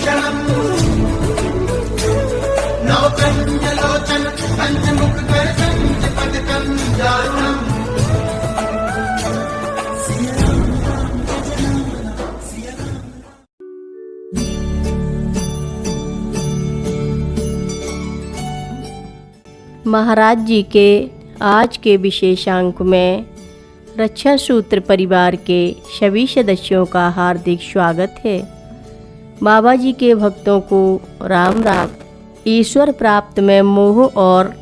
भूषणम् नवकञ्जलोचन पञ्चमुखकर पञ्चपदकं दारुणम्। महाराज जी के आज के विशेषांक में रक्षा सूत्र परिवार के सभी सदस्यों का हार्दिक स्वागत है। बाबा जी के भक्तों को राम राम। ईश्वर प्राप्त में मोह और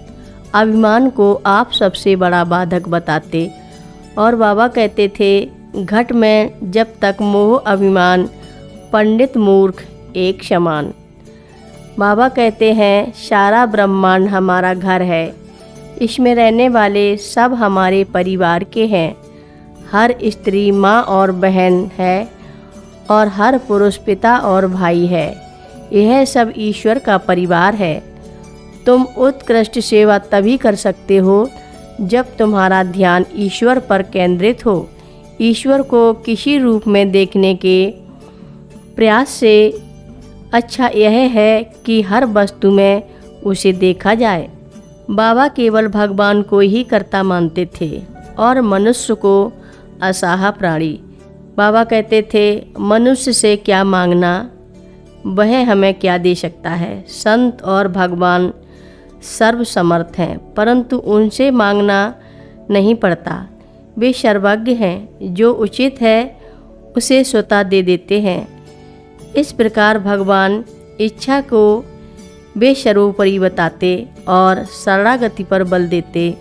अभिमान को आप सबसे बड़ा बाधक बताते और बाबा कहते थे घट में जब तक मोह अभिमान पंडित मूर्ख एक समान। बाबा कहते हैं सारा ब्रह्मांड हमारा घर है, इसमें रहने वाले सब हमारे परिवार के हैं। हर स्त्री माँ और बहन है और हर पुरुष पिता और भाई है। यह सब ईश्वर का परिवार है। तुम उत्कृष्ट सेवा तभी कर सकते हो जब तुम्हारा ध्यान ईश्वर पर केंद्रित हो। ईश्वर को किसी रूप में देखने के प्रयास से अच्छा यह है कि हर वस्तु में उसे देखा जाए। बाबा केवल भगवान को ही कर्ता मानते थे और मनुष्य को असहाय प्राणी। बाबा कहते थे मनुष्य से क्या मांगना, वह हमें क्या दे सकता है। संत और भगवान सर्वसमर्थ हैं, परंतु उनसे मांगना नहीं पड़ता। वे सर्वज्ञ हैं, जो उचित है उसे स्वतः दे देते हैं। इस प्रकार भगवान इच्छा को बेसर्वोपरि बताते और शरणागति पर बल देते,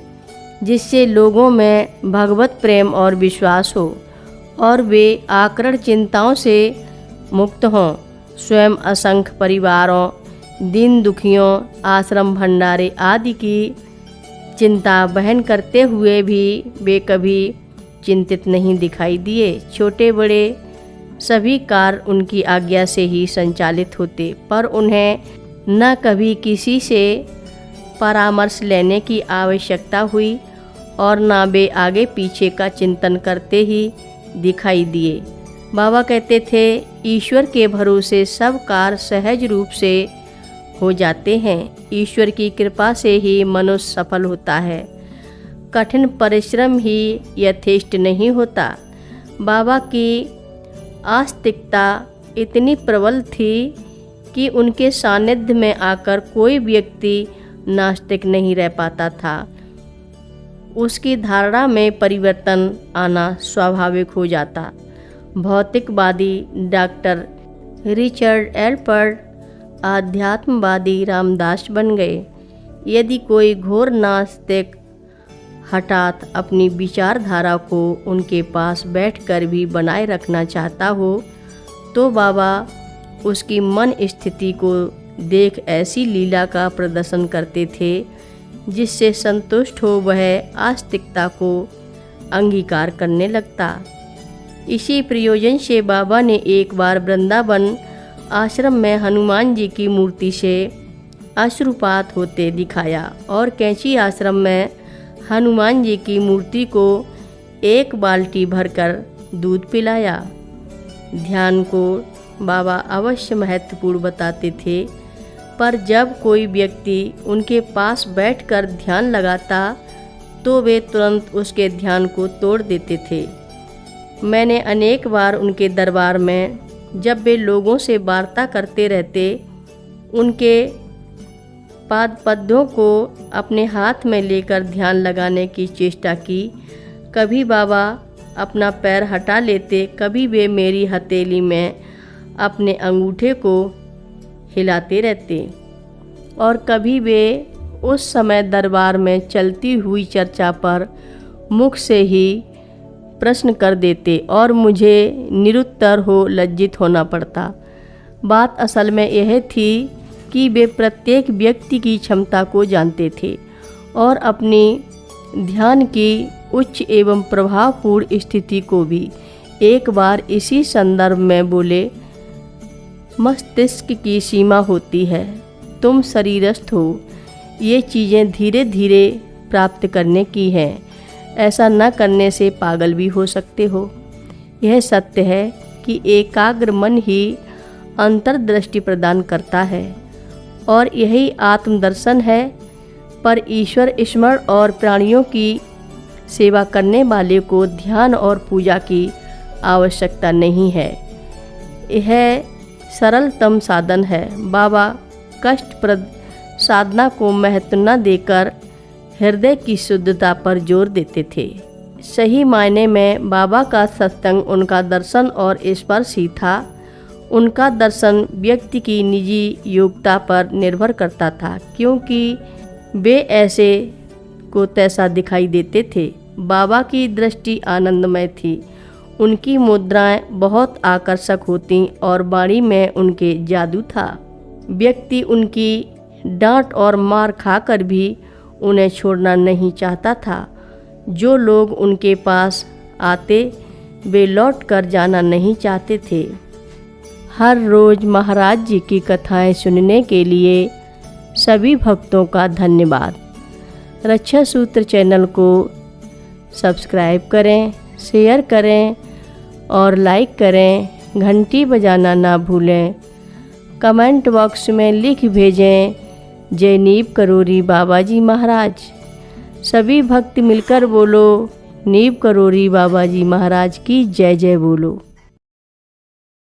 जिससे लोगों में भगवत प्रेम और विश्वास हो और वे आकरण चिंताओं से मुक्त हों। स्वयं असंख्य परिवारों, दीन दुखियों, आश्रम भंडारे आदि की चिंता वहन करते हुए भी वे कभी चिंतित नहीं दिखाई दिए। छोटे बड़े सभी कार्य उनकी आज्ञा से ही संचालित होते, पर उन्हें न कभी किसी से परामर्श लेने की आवश्यकता हुई और न वे आगे पीछे का चिंतन करते ही दिखाई दिए। बाबा कहते थे ईश्वर के भरोसे सब कार्य सहज रूप से हो जाते हैं। ईश्वर की कृपा से ही मनुष्य सफल होता है, कठिन परिश्रम ही यथेष्ट नहीं होता। बाबा की आस्तिकता इतनी प्रबल थी कि उनके सानिध्य में आकर कोई व्यक्ति नास्तिक नहीं रह पाता था। उसकी धारणा में परिवर्तन आना स्वाभाविक हो जाता। भौतिकवादी डॉक्टर रिचर्ड एल्पर्ट आध्यात्मवादी रामदास बन गए। यदि कोई घोर नास्तिक हठात अपनी विचारधारा को उनके पास बैठकर भी बनाए रखना चाहता हो तो बाबा उसकी मन स्थिति को देख ऐसी लीला का प्रदर्शन करते थे जिससे संतुष्ट हो वह आस्तिकता को अंगीकार करने लगता। इसी प्रयोजन से बाबा ने एक बार वृंदावन आश्रम में हनुमान जी की मूर्ति से अश्रुपात होते दिखाया और कैंची आश्रम में हनुमान जी की मूर्ति को एक बाल्टी भरकर दूध पिलाया। ध्यान को बाबा अवश्य महत्वपूर्ण बताते थे, पर जब कोई व्यक्ति उनके पास बैठकर ध्यान लगाता तो वे तुरंत उसके ध्यान को तोड़ देते थे। मैंने अनेक बार उनके दरबार में जब वे लोगों से वार्ता करते रहते, उनके पाद पद्यों को अपने हाथ में लेकर ध्यान लगाने की चेष्टा की। कभी बाबा अपना पैर हटा लेते, कभी वे मेरी हथेली में अपने अंगूठे को हिलाते रहते और कभी वे उस समय दरबार में चलती हुई चर्चा पर मुख से ही प्रश्न कर देते और मुझे निरुत्तर हो लज्जित होना पड़ता। बात असल में यह थी कि वे प्रत्येक व्यक्ति की क्षमता को जानते थे और अपनी ध्यान की उच्च एवं प्रभावपूर्ण स्थिति को भी। एक बार इसी संदर्भ में बोले, मस्तिष्क की सीमा होती है, तुम शरीरस्थ हो, ये चीज़ें धीरे धीरे प्राप्त करने की हैं, ऐसा न करने से पागल भी हो सकते हो। यह सत्य है कि एकाग्र मन ही अंतर्दृष्टि प्रदान करता है और यही आत्मदर्शन है। पर ईश्वर स्मरण और प्राणियों की सेवा करने वाले को ध्यान और पूजा की आवश्यकता नहीं है। यह सरलतम साधन है। बाबा कष्टप्रद साधना को महत्व न देकर हृदय की शुद्धता पर जोर देते थे। सही मायने में बाबा का सत्संग उनका दर्शन और स्पर्श ही था। उनका दर्शन व्यक्ति की निजी योग्यता पर निर्भर करता था, क्योंकि वे ऐसे को तैसा दिखाई देते थे। बाबा की दृष्टि आनंदमय थी। उनकी मुद्राएं बहुत आकर्षक होती और वाणी में उनके जादू था। व्यक्ति उनकी डांट और मार खाकर भी उन्हें छोड़ना नहीं चाहता था। जो लोग उनके पास आते वे लौट कर जाना नहीं चाहते थे। हर रोज़ महाराज जी की कथाएं सुनने के लिए सभी भक्तों का धन्यवाद। रक्षा सूत्र चैनल को सब्सक्राइब करें, शेयर करें और लाइक करें। घंटी बजाना ना भूलें। कमेंट बॉक्स में लिख भेजें जय नीव करोरी बाबा जी महाराज। सभी भक्त मिलकर बोलो नीव करोरी बाबा जी महाराज की जय जय बोलो।